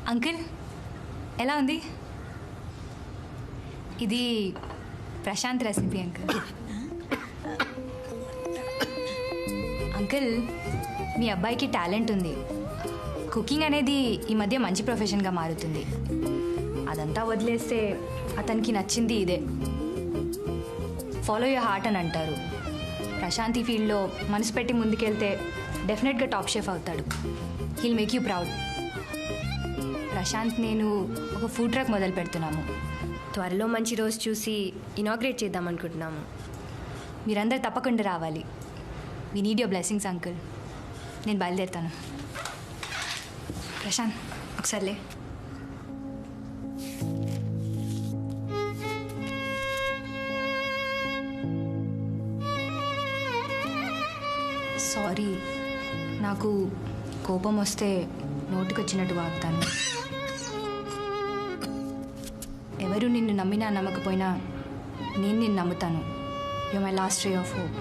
Uncle ఎలా ఉంది? ఇది ప్రశాంత్ రెసిపీ అంకుల్. అంకుల్ మీ అబ్బాయికి టాలెంట్ ఉంది. కుకింగ్ అనేది ఈ మధ్య మంచి ప్రొఫెషన్గా మారుతుంది. అదంతా వదిలేస్తే అతనికి నచ్చింది ఇదే. ఫాలో యువర్ హార్ట్ అని అంటారు. ప్రశాంత్ ఈ ఫీల్డ్లో మనసు పెట్టి ముందుకెళ్తే డెఫినెట్గా టాప్ షెఫ్ అవుతాడు. He'll make you proud. Prashanth నేను ఒక ఫుడ్ ట్రక్ మొదలు పెడుతున్నాము. త్వరలో మంచి రోజు చూసి ఇనాగ్రేట్ చేద్దాం అనుకుంటున్నాము. మీరందరూ తప్పకుండా రావాలి. We need your blessings uncle. నేను బయలుదేరుతాను. ప్రశాంత్ ఒకసారిలే. సారీ, నాకు కోపం వస్తే నోటికొచ్చినట్టు వాగుతాను. ఎవరు నిన్ను నమ్మినా నమ్మకపోయినా నేను నిన్ను నమ్ముతాను. You my last ray of hope.